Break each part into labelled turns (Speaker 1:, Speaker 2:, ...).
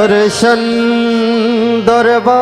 Speaker 1: दर्शन दरबार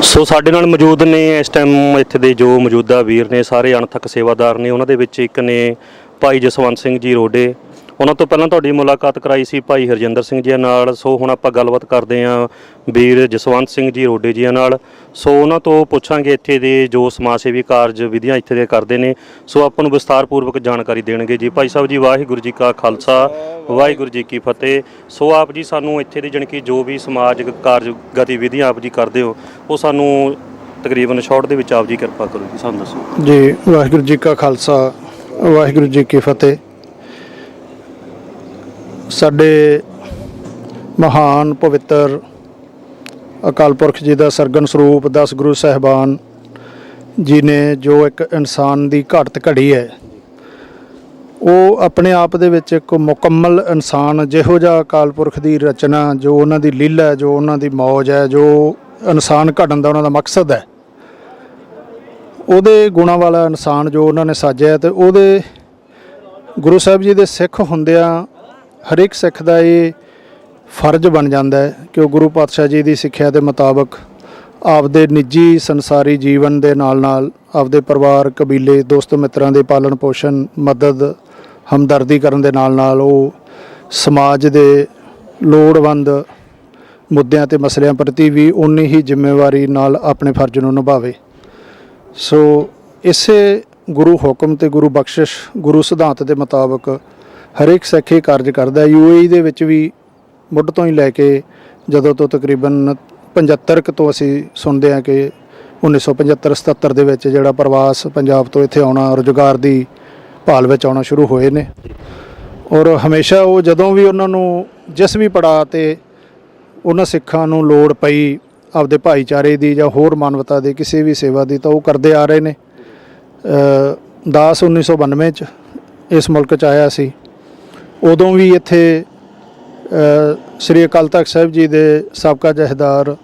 Speaker 2: ਸੋ ਸਾਡੇ ਨਾਲ ਮੌਜੂਦ ਨੇ ਇਸ ਟਾਈਮ ਇੱਥੇ ਦੇ ਜੋ ਮੌਜੂਦਾ ਵੀਰ ਨੇ ਸਾਰੇ ਅਣਥੱਕ ਸੇਵਾਦਾਰ ਨੇ। ਉਹਨਾਂ ਦੇ ਵਿੱਚ ਇੱਕ ਨੇ ਭਾਈ ਜਸਵੰਤ ਸਿੰਘ ਜੀ ਰੋਡੇ। ਉਹਨਾਂ ਤੋਂ ਪਹਿਲਾਂ ਤੁਹਾਡੀ ਮੁਲਾਕਾਤ ਕਰਾਈ ਸੀ ਭਾਈ ਹਰਜਿੰਦਰ ਸਿੰਘ ਜੀ ਨਾਲ। ਸੋ ਹੁਣ ਆਪਾਂ ਗੱਲਬਾਤ ਕਰਦੇ ਹਾਂ ਵੀਰ ਜਸਵੰਤ ਸਿੰਘ ਜੀ ਰੋਡੇ ਜੀ ਨਾਲ। ਸੋ ਉਹਨਾਂ ਤੋਂ ਪੁੱਛਾਂਗੇ ਇੱਥੇ ਦੇ ਜੋ ਸਮਾਜ ਸੇਵੀ ਕਾਰਜ ਵਿਧੀਆਂ ਇੱਥੇ ਦੇ ਕਰਦੇ ਨੇ। ਸੋ ਆਪਾਂ ਨੂੰ ਵਿਸਤਾਰਪੂਰਵਕ ਜਾਣਕਾਰੀ ਦੇਣਗੇ ਜੀ। ਭਾਈ ਸਾਹਿਬ ਜੀ ਵਾਹਿਗੁਰੂ ਜੀ ਕਾ ਖਾਲਸਾ ਵਾਹਿਗੁਰੂ ਜੀ ਕੀ ਫਤਿਹ। ਸੋ ਆਪ ਜੀ ਸਾਨੂੰ ਇੱਥੇ ਦੀ ਜਾਣੀ ਕਿ ਜੋ ਵੀ ਸਮਾਜਿਕ ਕਾਰਜ ਗਤੀਵਿਧੀਆਂ ਆਪ ਜੀ ਕਰਦੇ ਹੋ ਉਹ ਸਾਨੂੰ ਤਕਰੀਬਨ ਸ਼ਾਰਟ ਦੇ ਵਿੱਚ ਆਪ ਜੀ ਕਿਰਪਾ ਕਰੋ ਜੀ, ਸਾਨੂੰ ਦੱਸੋ
Speaker 3: ਜੀ। ਵਾਹਿਗੁਰੂ ਜੀ ਕਾ ਖਾਲਸਾ ਵਾਹਿਗੁਰੂ ਜੀ ਕੀ ਫਤਿਹ। ਸਾਡੇ ਮਹਾਨ ਪਵਿੱਤਰ ਅਕਾਲ ਪੁਰਖ ਜੀ ਦਾ ਸਰਗਨ ਸਰੂਪ 10 ਗੁਰੂ ਸਾਹਿਬਾਨ ਜੀ ਨੇ ਜੋ ਇੱਕ ਇਨਸਾਨ ਦੀ ਘਾਟਤ ਘੜੀ ਹੈ, ਉਹ ਆਪਣੇ ਆਪ ਦੇ ਵਿੱਚ ਇੱਕ ਮੁਕੰਮਲ ਇਨਸਾਨ ਜਿਹੋ ਜਿਹਾ ਅਕਾਲ ਪੁਰਖ ਦੀ ਰਚਨਾ, ਜੋ ਉਹਨਾਂ ਦੀ ਲੀਲਾ, ਜੋ ਉਹਨਾਂ ਦੀ ਮੌਜ ਹੈ, ਜੋ ਇਨਸਾਨ ਘੜਨ ਦਾ ਉਹਨਾਂ ਦਾ ਮਕਸਦ ਹੈ, ਉਹਦੇ ਗੁਣਾਂ ਵਾਲਾ ਇਨਸਾਨ ਜੋ ਉਹਨਾਂ ਨੇ ਸਾਜਿਆ। ਤੇ ਉਹਦੇ ਗੁਰੂ ਸਾਹਿਬ ਜੀ ਦੇ ਸਿੱਖ ਹੁੰਦਿਆਂ ਹਰੇਕ ਸਿੱਖ ਦਾ ਇਹ ਫਰਜ਼ ਬਣ ਜਾਂਦਾ ਹੈ ਕਿ ਉਹ ਗੁਰੂ ਪਾਤਸ਼ਾਹ ਜੀ ਦੀ ਸਿੱਖਿਆ ਦੇ ਮੁਤਾਬਕ ਆਪਦੇ ਨਿੱਜੀ ਸੰਸਾਰੀ ਜੀਵਨ ਦੇ ਨਾਲ ਨਾਲ ਆਪਦੇ ਪਰਿਵਾਰ, ਕਬੀਲੇ, ਦੋਸਤ ਮਿੱਤਰਾਂ ਦੇ ਪਾਲਣ ਪੋਸ਼ਣ, ਮਦਦ, ਹਮਦਰਦੀ ਕਰਨ ਦੇ ਨਾਲ ਨਾਲ ਉਹ ਸਮਾਜ ਦੇ ਲੋੜਵੰਦ ਮੁੱਦਿਆਂ ਤੇ ਮਸਲਿਆਂ ਪ੍ਰਤੀ ਵੀ ਉਨੀ ਹੀ ਜ਼ਿੰਮੇਵਾਰੀ ਨਾਲ ਆਪਣੇ ਫਰਜ਼ ਨੂੰ ਨਿਭਾਵੇ। ਸੋ ਇਸੇ ਗੁਰੂ ਹੁਕਮ ਤੇ ਗੁਰੂ ਬਖਸ਼ਿਸ਼, ਗੁਰੂ ਸਿਧਾਂਤ ਦੇ ਮੁਤਾਬਕ ਹਰੇਕ ਸਿੱਖ ਇਹ ਕਾਰਜ ਕਰਦਾ। UAE ਦੇ ਵਿੱਚ ਵੀ ਮੁੱਢ ਤੋਂ ਹੀ ਲੈ ਕੇ ਜਦੋਂ ਤੋਂ ਤਕਰੀਬਨ 75 ਤੋਂ ਅਸੀਂ ਸੁਣਦੇ ਹਾਂ ਕਿ 1975-77 ਦੇ ਵਿੱਚ ਜਿਹੜਾ ਪ੍ਰਵਾਸ ਪੰਜਾਬ ਤੋਂ ਇੱਥੇ ਆਉਣਾ, ਰੁਜ਼ਗਾਰ ਦੀ ਭਾਲ ਵਿੱਚ ਆਉਣਾ ਸ਼ੁਰੂ ਹੋਏ ਨੇ। ਔਰ ਹਮੇਸ਼ਾ ਉਹ ਜਦੋਂ ਵੀ ਉਹਨਾਂ ਨੂੰ ਜਿਸ ਵੀ ਪੜਾਅ 'ਤੇ ਉਹਨਾਂ ਸਿੱਖਾਂ ਨੂੰ ਲੋੜ ਪਈ ਆਪਦੇ ਭਾਈਚਾਰੇ ਦੀ ਜਾਂ ਹੋਰ ਮਾਨਵਤਾ ਦੇ ਕਿਸੇ ਵੀ ਸੇਵਾ ਦੀ, ਤਾਂ ਉਹ ਕਰਦੇ ਆ ਰਹੇ ਨੇ। ਦਾਸ 1992 'ਚ ਇਸ ਮੁਲਕ 'ਚ ਆਇਆ ਸੀ। ਉਦੋਂ ਵੀ ਇੱਥੇ ਸ੍ਰੀ ਅਕਾਲ ਤਖਤ ਸਾਹਿਬ ਜੀ ਦੇ ਸਾਬਕਾ ਜਥੇਦਾਰ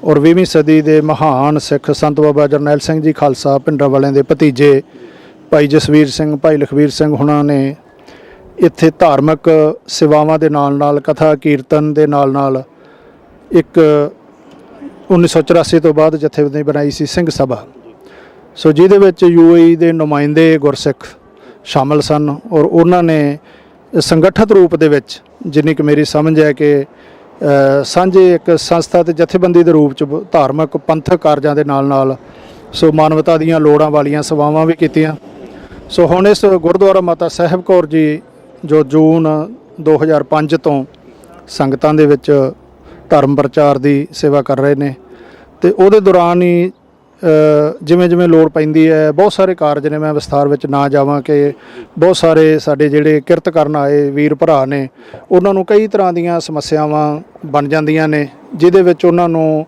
Speaker 3: ਔਰ 20ਵੀਂ ਸਦੀ ਦੇ ਮਹਾਨ ਸਿੱਖ ਸੰਤ ਬਾਬਾ ਜਰਨੈਲ ਸਿੰਘ ਜੀ ਖਾਲਸਾ ਪਿੰਡਰਾਂ ਵਾਲਿਆਂ ਦੇ ਭਤੀਜੇ ਭਾਈ ਜਸਵੀਰ ਸਿੰਘ, ਭਾਈ ਲਖਵੀਰ ਸਿੰਘ ਹੁਣਾਂ ਨੇ ਇੱਥੇ ਧਾਰਮਿਕ ਸੇਵਾਵਾਂ ਦੇ ਨਾਲ ਨਾਲ ਕਥਾ ਕੀਰਤਨ ਦੇ ਨਾਲ ਨਾਲ ਇੱਕ 1984 ਤੋਂ ਬਾਅਦ ਜਥੇਬੰਦੀ ਬਣਾਈ ਸੀ ਸਿੰਘ ਸਭਾ। ਸੋ ਜਿਹਦੇ ਵਿੱਚ UAE ਦੇ ਨੁਮਾਇੰਦੇ ਗੁਰਸਿੱਖ ਸ਼ਾਮਲ ਸਨ ਔਰ ਉਹਨਾਂ ਨੇ ਸੰਗਠਿਤ ਰੂਪ ਦੇ ਵਿੱਚ, ਜਿੰਨੀ ਕਿ ਮੇਰੀ ਸਮਝ ਹੈ ਕਿ ਸਾਂਝੇ ਇੱਕ ਸੰਸਥਾ ਤੇ ਜਥੇਬੰਦੀ ਦੇ ਰੂਪ 'ਚ ਧਾਰਮਿਕ ਪੰਥਕ ਕਾਰਜਾਂ ਦੇ ਨਾਲ ਨਾਲ ਸੋ ਮਾਨਵਤਾ ਦੀਆਂ ਲੋੜਾਂ ਵਾਲੀਆਂ ਸੇਵਾਵਾਂ ਵੀ ਕੀਤੀਆਂ। ਸੋ ਹੁਣ ਇਸ ਗੁਰਦੁਆਰਾ ਮਾਤਾ ਸਾਹਿਬ ਕੌਰ ਜੀ ਜੋ ਜੂਨ 2005 ਤੋਂ ਸੰਗਤਾਂ ਦੇ ਵਿੱਚ ਧਰਮ ਪ੍ਰਚਾਰ ਦੀ ਸੇਵਾ ਕਰ ਰਹੇ ਨੇ, ਤੇ ਉਹਦੇ ਦੌਰਾਨ ਹੀ ਜਿਵੇਂ ਜਿਵੇਂ ਲੋੜ ਪੈਂਦੀ ਹੈ ਬਹੁਤ ਸਾਰੇ ਕਾਰਜ ਨੇ। ਮੈਂ ਵਿਸਥਾਰ ਵਿੱਚ ਨਾ ਜਾਵਾਂ ਕਿ ਬਹੁਤ ਸਾਰੇ ਸਾਡੇ ਜਿਹੜੇ ਕਿਰਤ ਕਰਨ ਆਏ ਵੀਰ ਭਰਾ ਨੇ, ਉਹਨਾਂ ਨੂੰ ਕਈ ਤਰ੍ਹਾਂ ਦੀਆਂ ਸਮੱਸਿਆਵਾਂ ਬਣ ਜਾਂਦੀਆਂ ਨੇ, ਜਿਹਦੇ ਵਿੱਚ ਉਹਨਾਂ ਨੂੰ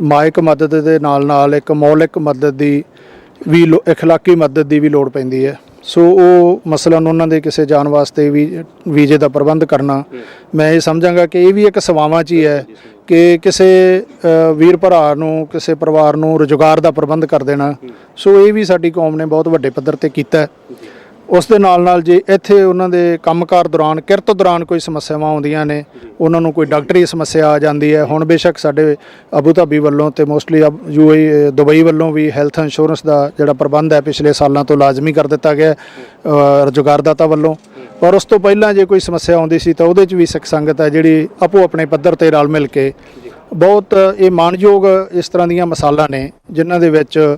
Speaker 3: ਮਾਇਕ ਮਦਦ ਦੇ ਨਾਲ ਨਾਲ ਇੱਕ ਮੌਲਿਕ ਮਦਦ ਦੀ ਵੀ, ਇਖਲਾਕੀ ਮਦਦ ਦੀ ਵੀ ਲੋੜ ਪੈਂਦੀ ਹੈ। ਸੋ ਉਹ ਮਸਲਨ ਉਹਨਾਂ ਦੇ ਕਿਸੇ ਜਾਣ ਵਾਸਤੇ ਵੀ ਵੀਜ਼ੇ ਦਾ ਪ੍ਰਬੰਧ ਕਰਨਾ, ਮੈਂ ਇਹ ਸਮਝਾਂਗਾ ਕਿ ਇਹ ਵੀ ਇੱਕ ਸੇਵਾਵਾਂ 'ਚ ਹੀ ਹੈ ਕਿ ਕਿਸੇ ਵੀਰ ਭਰਾ ਨੂੰ, ਕਿਸੇ ਪਰਿਵਾਰ ਨੂੰ ਰੁਜ਼ਗਾਰ ਦਾ ਪ੍ਰਬੰਧ ਕਰ ਦੇਣਾ। ਸੋ ਇਹ ਵੀ ਸਾਡੀ ਕੌਮ ਨੇ ਬਹੁਤ ਵੱਡੇ ਪੱਧਰ 'ਤੇ ਕੀਤਾ। ਉਸ ਦੇ ਨਾਲ ਨਾਲ ਜੇ ਇੱਥੇ ਉਹਨਾਂ ਦੇ ਕੰਮਕਾਰ ਦੌਰਾਨ, ਕਿਰਤ ਦੌਰਾਨ ਕੋਈ ਸਮੱਸਿਆਵਾਂ ਆਉਂਦੀਆਂ ਨੇ, ਉਹਨਾਂ ਨੂੰ ਕੋਈ ਡਾਕਟਰੀ ਸਮੱਸਿਆ ਆ ਜਾਂਦੀ ਹੈ। ਹੁਣ ਬੇਸ਼ੱਕ ਸਾਡੇ ਅਬੂ ਧਾਬੀ ਵੱਲੋਂ ਤੇ ਮੋਸਟਲੀ UAE ਦੁਬਈ ਵੱਲੋਂ ਵੀ ਹੈਲਥ ਇੰਸ਼ੋਰੈਂਸ ਦਾ ਜਿਹੜਾ ਪ੍ਰਬੰਧ ਹੈ ਪਿਛਲੇ ਸਾਲਾਂ ਤੋਂ ਲਾਜ਼ਮੀ ਕਰ ਦਿੱਤਾ ਗਿਆ ਰੁਜ਼ਗਾਰਦਾਤਾ ਵੱਲੋਂ। ਪਰ ਉਸ ਤੋਂ ਪਹਿਲਾਂ ਜੇ ਕੋਈ ਸਮੱਸਿਆ ਆਉਂਦੀ ਸੀ ਤਾਂ ਉਹਦੇ 'ਚ ਵੀ ਸਿੱਖ ਸੰਗਤ ਹੈ ਜਿਹੜੀ ਆਪੋ ਆਪਣੇ ਪੱਧਰ 'ਤੇ ਰਲ ਮਿਲ ਕੇ ਬਹੁਤ ਇਹ ਮਾਣਯੋਗ ਇਸ ਤਰ੍ਹਾਂ ਦੀਆਂ ਮਿਸਾਲਾਂ ਨੇ ਜਿਨ੍ਹਾਂ ਦੇ ਵਿੱਚ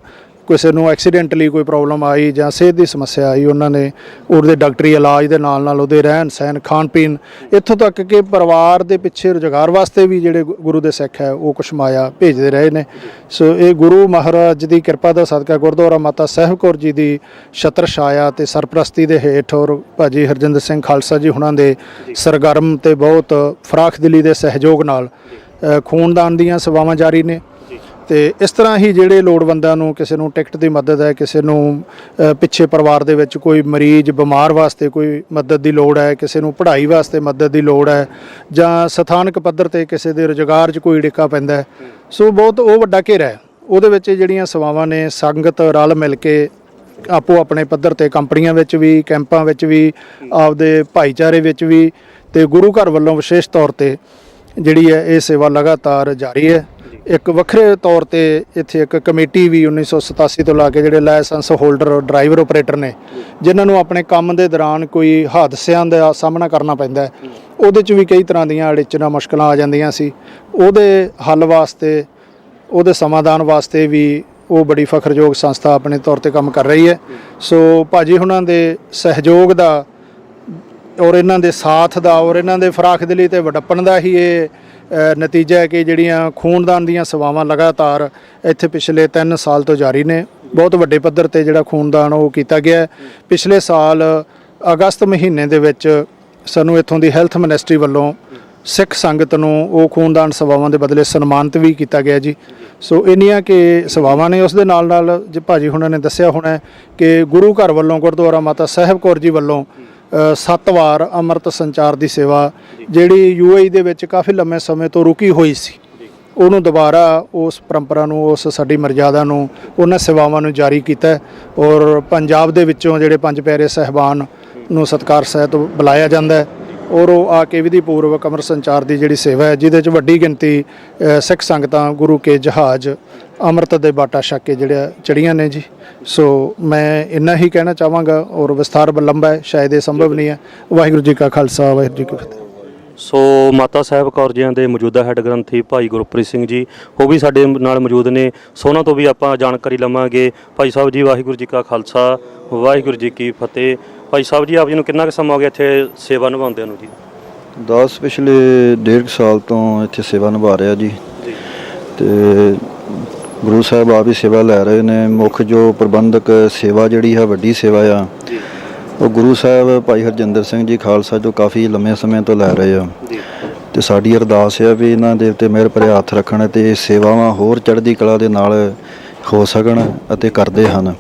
Speaker 3: ਕਿਸੇ ਨੂੰ ਐਕਸੀਡੈਂਟਲੀ ਕੋਈ ਪ੍ਰੋਬਲਮ ਆਈ ਜਾਂ ਸਿਹਤ ਦੀ ਸਮੱਸਿਆ ਆਈ, ਉਹਨਾਂ ਨੇ ਉਹਦੇ ਡਾਕਟਰੀ ਇਲਾਜ ਦੇ ਨਾਲ ਨਾਲ ਉਹਦੇ ਰਹਿਣ ਸਹਿਣ, ਖਾਣ ਪੀਣ, ਇੱਥੋਂ ਤੱਕ ਕਿ ਪਰਿਵਾਰ ਦੇ ਪਿੱਛੇ ਰੁਜ਼ਗਾਰ ਵਾਸਤੇ ਵੀ ਜਿਹੜੇ ਗੁਰੂ ਦੇ ਸਿੱਖ ਹੈ ਉਹ ਕੁਛ ਮਾਇਆ ਭੇਜਦੇ ਰਹੇ ਨੇ। ਸੋ ਇਹ ਗੁਰੂ ਮਹਾਰਾਜ ਦੀ ਕਿਰਪਾ ਦਾ ਸਦਕਾ ਗੁਰਦੁਆਰਾ ਮਾਤਾ ਸਾਹਿਬ ਕੌਰ ਜੀ ਦੀ ਛਤਰ ਛਾਇਆ ਤੇ ਸਰਪ੍ਰਸਤੀ ਦੇ ਹੇਠ ਔਰ ਭਾਜੀ ਹਰਜਿੰਦਰ ਸਿੰਘ ਖਾਲਸਾ ਜੀ ਹੁਣਾਂ ਦੇ ਸਰਗਰਮ ਤੇ ਬਹੁਤ ਫਰਾਖ ਦਿਲੀ ਦੇ ਸਹਿਯੋਗ ਨਾਲ ਖੂਨਦਾਨ ਦੀਆਂ ਸੇਵਾਵਾਂ ਜਾਰੀ ਨੇ। ਤੇ ਇਸ ਤਰ੍ਹਾਂ ਹੀ ਜਿਹੜੇ ਲੋੜਵੰਦਾਂ ਨੂੰ, ਕਿਸੇ ਨੂੰ ਟਿਕਟ ਦੀ ਮਦਦ ਹੈ, ਕਿਸੇ ਨੂੰ ਪਿੱਛੇ ਪਰਿਵਾਰ ਦੇ ਵਿੱਚ ਕੋਈ ਮਰੀਜ਼ ਬਿਮਾਰ ਵਾਸਤੇ ਕੋਈ ਮਦਦ ਦੀ ਲੋੜ ਹੈ, ਕਿਸੇ ਨੂੰ ਪੜ੍ਹਾਈ ਵਾਸਤੇ ਮਦਦ ਦੀ ਲੋੜ ਹੈ, ਜਾਂ ਸਥਾਨਕ ਪੱਧਰ 'ਤੇ ਕਿਸੇ ਦੇ ਰੁਜ਼ਗਾਰ 'ਚ ਕੋਈ ਡਿੱਕਾ ਪੈਂਦਾ, ਸੋ ਬਹੁਤ ਉਹ ਵੱਡਾ ਘੇਰਾ ਹੈ। ਉਹਦੇ ਵਿੱਚ ਜਿਹੜੀਆਂ ਸੇਵਾਵਾਂ ਨੇ ਸੰਗਤ ਰਲ ਮਿਲ ਕੇ ਆਪੋ ਆਪਣੇ ਪੱਧਰ ਤੇ ਕੰਪਨੀਆਂ ਵਿੱਚ ਵੀ, ਕੈਂਪਾਂ ਵਿੱਚ ਵੀ, ਆਪਦੇ ਭਾਈਚਾਰੇ ਵਿੱਚ ਵੀ, ਤੇ ਗੁਰੂ ਘਰ ਵੱਲੋਂ ਵਿਸ਼ੇਸ਼ ਤੌਰ ਤੇ ਜਿਹੜੀ ਹੈ ਇਹ ਸੇਵਾ ਲਗਾਤਾਰ ਜਾਰੀ ਹੈ। ਇੱਕ ਵੱਖਰੇ ਤੌਰ ਤੇ ਇੱਥੇ ਇੱਕ ਕਮੇਟੀ ਵੀ 1987 ਤੋਂ ਲਾ ਕੇ ਜਿਹੜੇ ਲਾਇਸੈਂਸ ਹੋਲਡਰ ਡਰਾਈਵਰ ਆਪਰੇਟਰ ਨੇ, ਜਿਨ੍ਹਾਂ ਨੂੰ ਆਪਣੇ ਕੰਮ ਦੇ ਦੌਰਾਨ ਕੋਈ ਹਾਦਸਿਆਂ ਦਾ ਸਾਹਮਣਾ ਕਰਨਾ ਪੈਂਦਾ ਹੈ, ਉਹਦੇ 'ਚ ਵੀ ਕਈ ਤਰ੍ਹਾਂ ਦੀਆਂ ਅੜਚਣਾਂ ਮੁਸ਼ਕਲਾਂ ਆ ਜਾਂਦੀਆਂ ਸੀ, ਉਹਦੇ ਹੱਲ ਵਾਸਤੇ, ਉਹਦੇ ਸਮਾਧਾਨ ਵਾਸਤੇ ਵੀ ਉਹ ਬੜੀ ਫਖਰਯੋਗ ਸੰਸਥਾ ਆਪਣੇ ਤੌਰ ਤੇ ਕੰਮ ਕਰ ਰਹੀ ਹੈ। ਸੋ ਭਾਜੀ ਹੁਣਾਂ ਦੇ ਸਹਿਯੋਗ ਦਾ ਔਰ ਇਹਨਾਂ ਦੇ ਸਾਥ ਦਾ ਔਰ ਇਹਨਾਂ ਦੇ ਫਰਾਖਦਿਲੀ ਤੇ ਵਡੱਪਣ ਦਾ ਹੀ ਇਹ ਨਤੀਜਾ ਹੈ ਕਿ ਜਿਹੜੀਆਂ ਖੂਨਦਾਨ ਦੀਆਂ ਸੇਵਾਵਾਂ ਲਗਾਤਾਰ ਇੱਥੇ ਪਿਛਲੇ 3 ਸਾਲ ਤੋਂ ਜਾਰੀ ਨੇ। ਬਹੁਤ ਵੱਡੇ ਪੱਧਰ ਤੇ ਜਿਹੜਾ ਖੂਨਦਾਨ ਉਹ ਕੀਤਾ ਗਿਆ। ਪਿਛਲੇ ਸਾਲ ਅਗਸਤ ਮਹੀਨੇ ਦੇ ਵਿੱਚ ਸਾਨੂੰ ਇੱਥੋਂ ਦੀ ਹੈਲਥ ਮਿਨਿਸਟਰੀ ਵੱਲੋਂ ਸਿੱਖ ਸੰਗਤ ਨੂੰ ਉਹ ਖੂਨਦਾਨ ਸੇਵਾਵਾਂ ਦੇ ਬਦਲੇ ਸਨਮਾਨਿਤ ਵੀ ਕੀਤਾ ਗਿਆ ਜੀ। ਸੋ ਇੰਨੀਆਂ ਕਿ ਸੇਵਾਵਾਂ ਨੇ। ਉਸ ਦੇ ਨਾਲ ਨਾਲ ਜੇ ਭਾਜੀ ਹੁਣਾਂ ਨੇ ਦੱਸਿਆ ਹੋਣਾ ਕਿ ਗੁਰੂ ਘਰ ਵੱਲੋਂ ਗੁਰਦੁਆਰਾ ਮਾਤਾ ਸਾਹਿਬ ਕੌਰ ਜੀ ਵੱਲੋਂ 7 ਵਾਰ ਅੰਮ੍ਰਿਤ ਸੰਚਾਰ ਦੀ ਸੇਵਾ ਜਿਹੜੀ UAE ਦੇ ਵਿੱਚ ਕਾਫੀ ਲੰਮੇ ਸਮੇਂ ਤੋਂ ਰੁਕੀ ਹੋਈ ਸੀ, ਉਹਨੂੰ ਦੁਬਾਰਾ ਉਸ ਪਰੰਪਰਾ ਨੂੰ, ਉਸ ਸਾਡੀ ਮਰਜ਼ਾਦਾ ਨੂੰ, ਉਹਨਾਂ ਸੇਵਾਵਾਂ ਨੂੰ ਜਾਰੀ ਕੀਤਾ। ਔਰ ਪੰਜਾਬ ਦੇ ਵਿੱਚੋਂ ਜਿਹੜੇ 5 ਪਿਆਰੇ ਸਾਹਿਬਾਨ ਨੂੰ ਸਤਿਕਾਰ ਸਹਿਤ ਬੁਲਾਇਆ ਜਾਂਦਾ ਔਰ ਉਹ ਆ ਕੇ ਵਿਧੀ ਪੂਰਵਕ ਅੰਮ੍ਰਿਤ ਸੰਚਾਰ ਦੀ ਜਿਹੜੀ ਸੇਵਾ ਹੈ, ਜਿਹਦੇ 'ਚ ਵੱਡੀ ਗਿਣਤੀ ਸਿੱਖ ਸੰਗਤਾਂ ਗੁਰੂ ਕੇ ਜਹਾਜ਼ ਅੰਮ੍ਰਿਤ ਦੇ ਬਾਟਾ ਛਕ ਕੇ ਜਿਹੜਾ ਚੜੀਆਂ ਨੇ ਜੀ। ਸੋ ਮੈਂ ਇੰਨਾ ਹੀ ਕਹਿਣਾ ਚਾਹਾਂਗਾ ਔਰ ਵਿਸਥਾਰ ਲੰਬਾ ਹੈ, ਸ਼ਾਇਦ ਇਹ ਸੰਭਵ ਨਹੀਂ ਹੈ। ਵਾਹਿਗੁਰੂ ਜੀ ਕਾ ਖਾਲਸਾ, ਵਾਹਿਗੁਰੂ ਜੀ ਕੀ ਫਤਿਹ।
Speaker 2: ਸੋ ਮਾਤਾ ਸਾਹਿਬ ਕੌਰ ਜੀਆਂ ਦੇ ਮੌਜੂਦਾ ਹੈੱਡ ਗ੍ਰੰਥੀ ਭਾਈ ਗੁਰਪ੍ਰੀਤ ਸਿੰਘ ਜੀ ਉਹ ਵੀ ਸਾਡੇ ਨਾਲ ਮੌਜੂਦ ਨੇ। ਸੋ ਉਹਨਾਂ ਤੋਂ ਵੀ ਆਪਾਂ ਜਾਣਕਾਰੀ ਲਵਾਂਗੇ। ਭਾਈ ਸਾਹਿਬ ਜੀ, ਵਾਹਿਗੁਰੂ ਜੀ ਕਾ ਖਾਲਸਾ, ਵਾਹਿਗੁਰੂ ਜੀ ਕੀ ਫਤਿਹ। ਭਾਈ ਸਾਹਿਬ ਜੀ, ਆਪ ਜੀ ਨੂੰ ਕਿੰਨਾ ਕੁ ਸਮਾਂ ਹੋ ਗਿਆ ਇੱਥੇ ਸੇਵਾ ਨਿਭਾਉਂਦਿਆਂ ਨੂੰ ਜੀ?
Speaker 1: 10 ਪਿਛਲੇ 1.5 ਸਾਲ ਤੋਂ ਇੱਥੇ ਸੇਵਾ ਨਿਭਾ ਰਿਹਾ ਜੀ। ਤੇ ਗੁਰੂ ਸਾਹਿਬ ਆਪ ਹੀ ਸੇਵਾ ਲੈ ਰਹੇ ਨੇ। ਮੁੱਖ ਜੋ ਪ੍ਰਬੰਧਕ ਸੇਵਾ ਜਿਹੜੀ ਹੈ, ਵੱਡੀ ਸੇਵਾ ਆ, ਉਹ ਗੁਰੂ ਸਾਹਿਬ ਭਾਈ ਹਰਜਿੰਦਰ ਸਿੰਘ ਜੀ ਖਾਲਸਾ ਜੋ ਕਾਫੀ ਲੰਮੇ ਸਮੇਂ ਤੋਂ ਲੈ ਰਹੇ ਆ। ਤੇ ਸਾਡੀ ਅਰਦਾਸ ਹੈ ਵੀ ਇਹਨਾਂ ਦੇ ਉੱਤੇ ਮਿਹਰ ਭਰੇ ਹੱਥ ਰੱਖਣ ਤੇ ਸੇਵਾਵਾਂ ਹੋਰ ਚੜ੍ਹਦੀ ਕਲਾ ਦੇ ਨਾਲ ਹੋ ਸਕਣ ਅਤੇ ਕਰਦੇ ਹਨ।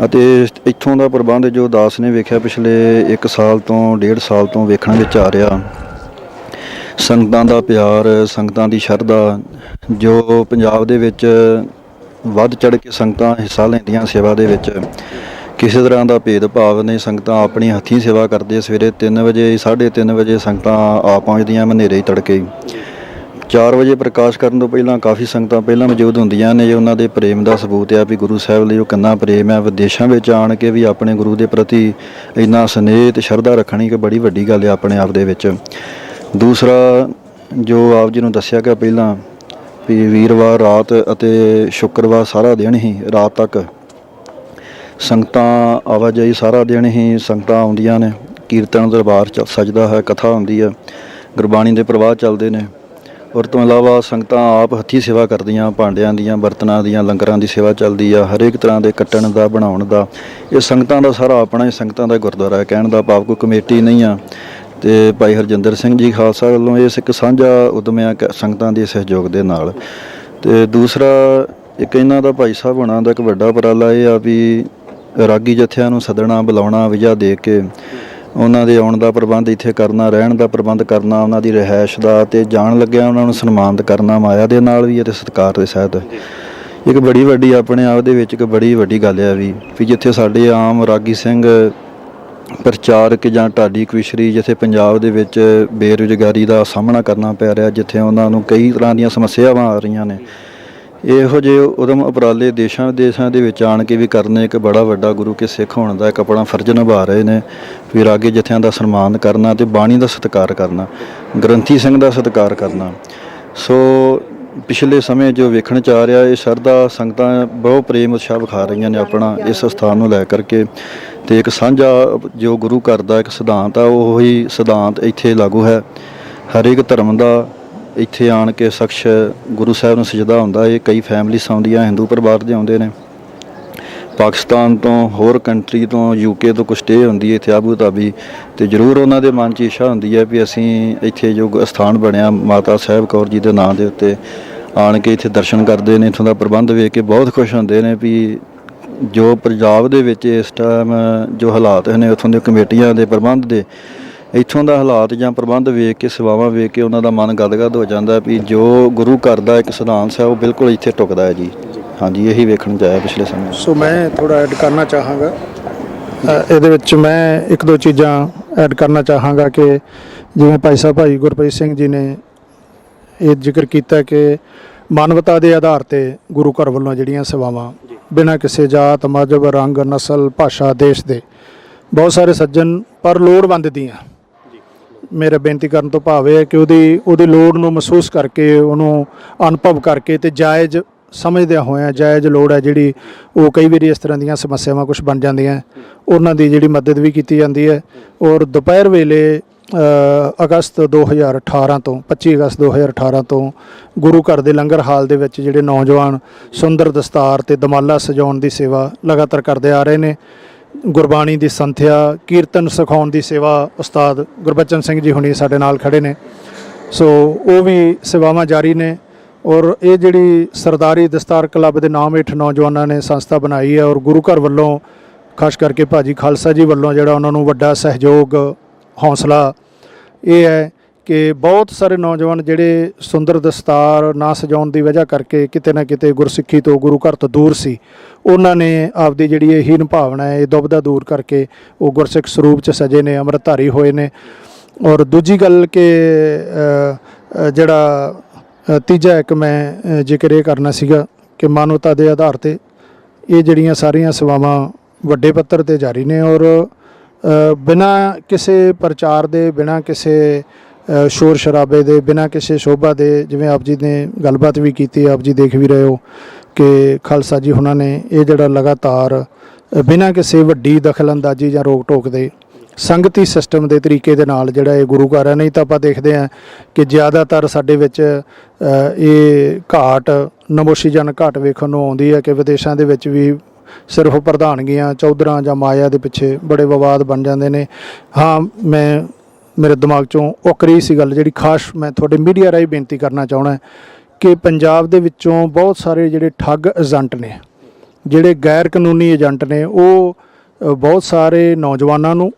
Speaker 1: ਅਤੇ ਇੱਥੋਂ ਦਾ ਪ੍ਰਬੰਧ ਜੋ ਦਾਸ ਨੇ ਵੇਖਿਆ ਪਿਛਲੇ 1 ਸਾਲ ਤੋਂ 1.5 ਸਾਲ ਤੋਂ ਵੇਖਣ ਵਿੱਚ ਆ ਰਿਹਾ, ਸੰਗਤਾਂ ਦਾ ਪਿਆਰ, ਸੰਗਤਾਂ ਦੀ ਸ਼ਰਧਾ, ਜੋ ਪੰਜਾਬ ਦੇ ਵਿੱਚ ਵੱਧ ਚੜ੍ਹ ਕੇ ਸੰਗਤਾਂ ਹਿੱਸਾ ਲੈਂਦੀਆਂ ਸੇਵਾ ਦੇ ਵਿੱਚ, ਕਿਸੇ ਤਰ੍ਹਾਂ ਦਾ ਭੇਦਭਾਵ ਨਹੀਂ। ਸੰਗਤਾਂ ਆਪਣੀ ਹੱਥੀਂ ਸੇਵਾ ਕਰਦੇ। ਸਵੇਰੇ 3 ਵਜੇ 3:30 ਵਜੇ ਸੰਗਤਾਂ ਆ ਪਹੁੰਚਦੀਆਂ, ਹਨੇਰੇ ਹੀ ਤੜਕੇ 4 ਵਜੇ ਪ੍ਰਕਾਸ਼ ਕਰਨ ਤੋਂ ਪਹਿਲਾਂ ਕਾਫੀ ਸੰਗਤਾਂ ਪਹਿਲਾਂ ਮੌਜੂਦ ਹੁੰਦੀਆਂ ਨੇ। ਉਹਨਾਂ ਦੇ ਪ੍ਰੇਮ ਦਾ ਸਬੂਤ ਆ ਵੀ ਗੁਰੂ ਸਾਹਿਬ ਲਈ ਉਹ ਕਿੰਨਾ ਪ੍ਰੇਮ ਹੈ। ਵਿਦੇਸ਼ਾਂ ਵਿੱਚ ਆਣ ਕੇ ਵੀ ਆਪਣੇ ਗੁਰੂ ਦੇ ਪ੍ਰਤੀ ਇੰਨਾ ਸਨੇਹ ਤੇ ਸ਼ਰਧਾ ਰੱਖਣੀ ਕਿ ਬੜੀ ਵੱਡੀ ਗੱਲ ਹੈ ਆਪਣੇ ਆਪ ਦੇ ਵਿੱਚ। ਦੂਸਰਾ ਜੋ ਆਪ ਜੀ ਨੂੰ ਦੱਸਿਆ ਗਿਆ ਪਹਿਲਾਂ ਵੀ ਵੀਰਵਾਰ ਰਾਤ ਅਤੇ ਸ਼ੁੱਕਰਵਾਰ ਸਾਰਾ ਦਿਨ ਹੀ ਰਾਤ ਤੱਕ ਸੰਗਤਾਂ ਆਵਾਜਾਈ, ਸਾਰਾ ਦਿਨ ਹੀ ਸੰਗਤਾਂ ਆਉਂਦੀਆਂ ਨੇ। ਕੀਰਤਨ ਦਰਬਾਰ ਸਜਦਾ ਹੈ, ਕਥਾ ਹੁੰਦੀ ਹੈ, ਗੁਰਬਾਣੀ ਦੇ ਪ੍ਰਵਾਹ ਚੱਲਦੇ ਨੇ। ਔਰ ਤੋਂ ਇਲਾਵਾ ਸੰਗਤਾਂ ਆਪ ਹੱਥੀਂ ਸੇਵਾ ਕਰਦੀਆਂ, ਭਾਂਡਿਆਂ ਦੀਆਂ, ਬਰਤਨਾਂ ਦੀਆਂ, ਲੰਗਰਾਂ ਦੀ ਸੇਵਾ ਚੱਲਦੀ ਆ, ਹਰੇਕ ਤਰ੍ਹਾਂ ਦੇ ਕੱਟਣ ਦਾ, ਬਣਾਉਣ ਦਾ। ਇਹ ਸੰਗਤਾਂ ਦਾ ਸਾਰਾ ਆਪਣਾ ਹੀ ਸੰਗਤਾਂ ਦਾ ਗੁਰਦੁਆਰਾ ਹੈ। ਕਹਿਣ ਦਾ ਭਾਵ ਕੋਈ ਕਮੇਟੀ ਨਹੀਂ ਆ। ਤੇ ਭਾਈ ਹਰਜਿੰਦਰ ਸਿੰਘ ਜੀ ਖਾਲਸਾ ਵੱਲੋਂ ਇਸ ਇੱਕ ਸਾਂਝਾ ਉਦਮ ਆ ਸੰਗਤਾਂ ਦੇ ਸਹਿਯੋਗ ਦੇ ਨਾਲ। ਤੇ ਦੂਸਰਾ ਇੱਕ ਇਹਨਾਂ ਦਾ ਭਾਈ ਸਾਹਿਬ ਹੋਣਾ ਦਾ ਇੱਕ ਵੱਡਾ ਉਪਰਾਲਾ ਇਹ ਆ ਵੀ ਰਾਗੀ ਜਥਿਆਂ ਨੂੰ ਸੱਦਣਾ, ਬੁਲਾਉਣਾ, ਵੀਜ਼ਾ ਦੇ ਕੇ ਉਹਨਾਂ ਦੇ ਆਉਣ ਦਾ ਪ੍ਰਬੰਧ ਇੱਥੇ ਕਰਨਾ, ਰਹਿਣ ਦਾ ਪ੍ਰਬੰਧ ਕਰਨਾ, ਉਹਨਾਂ ਦੀ ਰਿਹਾਇਸ਼ ਦਾ, ਤੇ ਜਾਣ ਲੱਗਿਆ ਉਹਨਾਂ ਨੂੰ ਸਨਮਾਨਿਤ ਕਰਨਾ ਮਾਇਆ ਦੇ ਨਾਲ ਵੀ ਅਤੇ ਸਤਿਕਾਰ ਦੇ ਸਹਿਤ। ਇੱਕ ਬੜੀ ਵੱਡੀ ਆਪਣੇ ਆਪ ਦੇ ਵਿੱਚ ਇੱਕ ਬੜੀ ਵੱਡੀ ਗੱਲ ਆ ਵੀ ਜਿੱਥੇ ਸਾਡੇ ਆਮ ਰਾਗੀ ਸਿੰਘ ਪ੍ਰਚਾਰਕ ਜਾਂ ਢਾਡੀ ਕਵਿਸ਼ਰੀ ਜਿੱਥੇ ਪੰਜਾਬ ਦੇ ਵਿੱਚ ਬੇਰੁਜ਼ਗਾਰੀ ਦਾ ਸਾਹਮਣਾ ਕਰਨਾ ਪੈ ਰਿਹਾ, ਜਿੱਥੇ ਉਹਨਾਂ ਨੂੰ ਕਈ ਤਰ੍ਹਾਂ ਦੀਆਂ ਸਮੱਸਿਆਵਾਂ ਆ ਰਹੀਆਂ ਨੇ, ਇਹੋ ਜਿਹੇ ਉਦਮ ਉਪਰਾਲੇ ਦੇਸ਼ਾਂ ਵਿਦੇਸ਼ਾਂ ਦੇ ਵਿੱਚ ਆਣ ਕੇ ਵੀ ਕਰਨੇ ਇੱਕ ਬੜਾ ਵੱਡਾ ਗੁਰੂ ਕੇ ਸਿੱਖ ਹੋਣ ਦਾ ਇੱਕ ਆਪਣਾ ਫਰਜ਼ ਨਿਭਾ ਰਹੇ ਨੇ। ਵੀ ਰਾਗੀ ਜਥਿਆਂ ਦਾ ਸਨਮਾਨ ਕਰਨਾ ਤੇ ਬਾਣੀ ਦਾ ਸਤਿਕਾਰ ਕਰਨਾ, ਗ੍ਰੰਥੀ ਸਿੰਘ ਦਾ ਸਤਿਕਾਰ ਕਰਨਾ। ਸੋ ਪਿਛਲੇ ਸਮੇਂ ਜੋ ਵੇਖਣ 'ਚ ਆ ਰਿਹਾ, ਇਹ ਸ਼ਰਧਾ ਸੰਗਤਾਂ ਬਹੁਤ ਪ੍ਰੇਮ ਉਤਸ਼ਾਹ ਵਿਖਾ ਰਹੀਆਂ ਨੇ ਆਪਣਾ ਇਸ ਸਥਾਨ ਨੂੰ ਲੈ ਕਰਕੇ। ਤੇ ਇੱਕ ਸਾਂਝਾ ਜੋ ਗੁਰੂ ਘਰ ਦਾ ਇੱਕ ਸਿਧਾਂਤ ਆ, ਉਹ ਹੀ ਸਿਧਾਂਤ ਇੱਥੇ ਲਾਗੂ ਹੈ। ਹਰੇਕ ਧਰਮ ਦਾ ਇੱਥੇ ਆਣ ਕੇ ਸ਼ਖਸ ਗੁਰੂ ਸਾਹਿਬ ਨੂੰ ਸਜਦਾ ਹੁੰਦਾ। ਇਹ ਕਈ ਫੈਮਲੀਜ਼ ਆਉਂਦੀਆਂ, ਹਿੰਦੂ ਪਰਿਵਾਰ ਦੇ ਆਉਂਦੇ ਨੇ, ਪਾਕਿਸਤਾਨ ਤੋਂ, ਹੋਰ ਕੰਟਰੀ ਤੋਂ, UK ਤੋਂ ਕੁਛ ਸਟੇ ਹੁੰਦੀ ਹੈ ਇੱਥੇ ਆਬੂ ਧਾਬੀ। ਤੇ ਜ਼ਰੂਰ ਉਹਨਾਂ ਦੇ ਮਨ 'ਚ ਇੱਛਾ ਹੁੰਦੀ ਹੈ ਵੀ ਅਸੀਂ ਇੱਥੇ ਜੋ ਸਥਾਨ ਬਣਿਆ ਮਾਤਾ ਸਾਹਿਬ ਕੌਰ ਜੀ ਦੇ ਨਾਂ ਦੇ ਉੱਤੇ ਆਣ ਕੇ ਇੱਥੇ ਦਰਸ਼ਨ ਕਰਦੇ ਨੇ। ਇੱਥੋਂ ਦਾ ਪ੍ਰਬੰਧ ਵੇਖ ਕੇ ਬਹੁਤ ਖੁਸ਼ ਹੁੰਦੇ ਨੇ ਵੀ ਜੋ ਪੰਜਾਬ ਦੇ ਵਿੱਚ ਇਸ ਟਾਈਮ ਜੋ ਹਾਲਾਤ ਨੇ ਉੱਥੋਂ ਦੇ ਕਮੇਟੀਆਂ ਦੇ ਪ੍ਰਬੰਧ ਦੇ, ਇੱਥੋਂ ਦਾ ਹਾਲਾਤ ਜਾਂ ਪ੍ਰਬੰਧ ਵੇਖ ਕੇ, ਸੇਵਾਵਾਂ ਵੇਖ ਕੇ ਉਹਨਾਂ ਦਾ ਮਨ ਗਦਗਦ ਹੋ ਜਾਂਦਾ ਵੀ ਜੋ ਗੁਰੂ ਘਰ ਦਾ ਇੱਕ ਸਿਧਾਂਤ ਹੈ ਉਹ ਬਿਲਕੁਲ ਇੱਥੇ ਟੁਕਦਾ ਹੈ ਜੀ। ਹਾਂਜੀ ਇਹੀ ਵੇਖਣ 'ਚ ਆਇਆ ਪਿਛਲੇ ਸਮੇਂ 'ਚ।
Speaker 3: ਸੋ ਮੈਂ ਥੋੜਾ ਐਡ ਕਰਨਾ ਚਾਹਾਂਗਾ ਇਹਦੇ ਵਿੱਚ। ਮੈਂ ਇੱਕ ਦੋ ਚੀਜ਼ਾਂ ਐਡ ਕਰਨਾ ਚਾਹਾਂਗਾ ਕਿ ਜਿਵੇਂ ਭਾਈ ਗੁਰਪ੍ਰੀਤ ਸਿੰਘ ਜੀ ਨੇ ਇਹ ਜ਼ਿਕਰ ਕੀਤਾ ਕਿ ਮਾਨਵਤਾ ਦੇ ਆਧਾਰ ਤੇ ਗੁਰੂ ਘਰ ਵੱਲੋਂ ਜਿਹੜੀਆਂ ਸੇਵਾਵਾਂ ਬਿਨਾਂ ਕਿਸੇ ਜਾਤ ਮਜ਼ਹਬ ਰੰਗ ਨਸਲ ਭਾਸ਼ਾ ਦੇਸ਼ ਦੇ ਬਹੁਤ ਸਾਰੇ ਸੱਜਣ ਪਰ ਲੋੜਵੰਦ ਦੀਆਂ ਮੇਰਾ ਬੇਨਤੀ ਕਰਨ ਤੋਂ ਭਾਵ ਇਹ ਹੈ ਕਿ ਉਹਦੀ ਲੋੜ ਨੂੰ ਮਹਿਸੂਸ ਕਰਕੇ ਉਹਨੂੰ ਅਨੁਭਵ ਕਰਕੇ ਤੇ ਜਾਇਜ਼ ਸਮਝਦਿਆਂ ਹੋਇਆਂ ਜਾਇਜ਼ ਲੋੜ ਹੈ ਜਿਹੜੀ ਉਹ ਕਈ ਵਾਰੀ ਇਸ ਤਰ੍ਹਾਂ ਦੀਆਂ ਸਮੱਸਿਆਵਾਂ ਕੁਝ ਬਣ ਜਾਂਦੀਆਂ ਉਹਨਾਂ ਦੀ ਜਿਹੜੀ ਮਦਦ ਵੀ ਕੀਤੀ ਜਾਂਦੀ ਹੈ। ਔਰ ਦੁਪਹਿਰ ਵੇਲੇ ਅਗਸਤ 2018 ਤੋਂ 25 ਅਗਸਤ 2018 ਤੋਂ ਗੁਰੂ ਘਰ ਦੇ ਲੰਗਰ ਹਾਲ ਦੇ ਵਿੱਚ ਜਿਹੜੇ ਨੌਜਵਾਨ ਸੁੰਦਰ ਦਸਤਾਰ ਤੇ ਦਮਾਲਾ ਸਜਾਉਣ ਦੀ ਸੇਵਾ ਲਗਾਤਾਰ ਕਰਦੇ ਆ ਰਹੇ ਨੇ। ਗੁਰਬਾਣੀ ਦੀ ਸੰਥਿਆ ਕੀਰਤਨ ਸਿਖਾਉਣ ਦੀ ਸੇਵਾ ਉਸਤਾਦ ਗੁਰਬਚਨ ਸਿੰਘ ਜੀ ਹੁਣੀ ਸਾਡੇ ਨਾਲ ਖੜੇ ਨੇ। ਸੋ ਉਹ ਵੀ ਸੇਵਾਵਾਂ ਜਾਰੀ ਨੇ। ਔਰ ਇਹ ਜਿਹੜੀ ਸਰਦਾਰੀ ਦਸਤਾਰ ਕਲੱਬ ਦੇ ਨਾਮ ਹੇਠ ਨੌਜਵਾਨਾਂ ਨੇ ਸੰਸਥਾ ਬਣਾਈ ਹੈ ਔਰ ਗੁਰੂ ਘਰ ਵੱਲੋਂ ਖਾਸ ਕਰਕੇ ਭਾਜੀ ਖਾਲਸਾ ਜੀ ਵੱਲੋਂ ਜਿਹੜਾ ਉਹਨਾਂ ਨੂੰ ਵੱਡਾ ਸਹਿਯੋਗ ਹੌਸਲਾ ਇਹ ਹੈ ਕਿ ਬਹੁਤ ਸਾਰੇ ਨੌਜਵਾਨ ਜਿਹੜੇ ਸੁੰਦਰ ਦਸਤਾਰ ਨਾ ਸਜਾਉਣ ਦੀ ਵਜ੍ਹਾ ਕਰਕੇ ਕਿਤੇ ਨਾ ਕਿਤੇ ਗੁਰਸਿੱਖੀ ਤੋਂ ਗੁਰੂ ਘਰ ਤੋਂ ਦੂਰ ਸੀ, ਉਹਨਾਂ ਨੇ ਆਪਦੀ ਜਿਹੜੀ ਇਹ ਹੀਨ ਭਾਵਨਾ ਹੈ ਇਹ ਦੁਬਦਾ ਦੂਰ ਕਰਕੇ ਉਹ ਗੁਰਸਿੱਖ ਸਰੂਪ 'ਚ ਸਜੇ ਨੇ, ਅੰਮ੍ਰਿਤਧਾਰੀ ਹੋਏ ਨੇ। ਔਰ ਦੂਜੀ ਗੱਲ ਕਿ ਜਿਹੜਾ ਤੀਜਾ ਇੱਕ ਮੈਂ ਜ਼ਿਕਰ ਇਹ ਕਰਨਾ ਸੀਗਾ ਕਿ ਮਾਨਵਤਾ ਦੇ ਆਧਾਰ ਤੇ ਇਹ ਜਿਹੜੀਆਂ ਸਾਰੀਆਂ ਸੇਵਾਵਾਂ ਵੱਡੇ ਪੱਧਰ ਤੇ ਜਾਰੀ ਨੇ ਔਰ ਬਿਨਾਂ ਕਿਸੇ ਪ੍ਰਚਾਰ ਦੇ ਬਿਨਾਂ ਕਿਸੇ ਸ਼ੋਰ ਸ਼ਰਾਬੇ ਦੇ ਬਿਨਾਂ ਕਿਸੇ ਸ਼ੋਭਾ ਦੇ, ਜਿਵੇਂ ਆਪ ਜੀ ਨੇ ਗੱਲਬਾਤ ਵੀ ਕੀਤੀ, ਆਪ ਜੀ ਦੇਖ ਵੀ ਰਹੇ ਹੋ ਕਿ ਖਾਲਸਾ ਜੀ ਉਹਨਾਂ ਨੇ ਇਹ ਜਿਹੜਾ ਲਗਾਤਾਰ ਬਿਨਾਂ ਕਿਸੇ ਵੱਡੀ ਦਖਲਅੰਦਾਜ਼ੀ ਜਾਂ ਰੋਕ ਟੋਕ ਦੇ ਸੰਗਤੀ ਸਿਸਟਮ ਦੇ ਤਰੀਕੇ ਦੇ ਨਾਲ ਜਿਹੜਾ ਇਹ ਗੁਰੂ ਘਰ ਹੈ। ਨਹੀਂ ਤਾਂ ਆਪਾਂ ਦੇਖਦੇ ਹਾਂ ਕਿ ਜ਼ਿਆਦਾਤਰ ਸਾਡੇ ਵਿੱਚ ਇਹ ਘਾਟ ਨਮੋਸ਼ੀਜਨ ਘਾਟ ਵੇਖਣ ਨੂੰ ਆਉਂਦੀ ਹੈ ਕਿ ਵਿਦੇਸ਼ਾਂ ਦੇ ਵਿੱਚ ਵੀ ਸਿਰਫ ਪ੍ਰਧਾਨਗੀਆਂ ਚੌਧਰਾਂ ਜਾਂ ਮਾਇਆ ਦੇ ਪਿੱਛੇ ਬੜੇ ਵਿਵਾਦ ਬਣ ਜਾਂਦੇ ਨੇ। ਹਾਂ, ਮੇਰੇ ਦਿਮਾਗ 'ਚੋਂ ਉੱਕ ਰਹੀ ਸੀ ਗੱਲ ਜਿਹੜੀ ਖਾਸ ਮੈਂ ਤੁਹਾਡੇ ਮੀਡੀਆ ਰਾਹੀਂ ਬੇਨਤੀ ਕਰਨਾ ਚਾਹੁੰਦਾ ਕਿ ਪੰਜਾਬ ਦੇ ਵਿੱਚੋਂ ਬਹੁਤ ਸਾਰੇ ਜਿਹੜੇ ਠੱਗ ਏਜੰਟ ਨੇ, ਜਿਹੜੇ ਗੈਰ ਕਾਨੂੰਨੀ ਏਜੰਟ ਨੇ, ਉਹ ਬਹੁਤ ਸਾਰੇ ਨੌਜਵਾਨਾਂ ਨੂੰ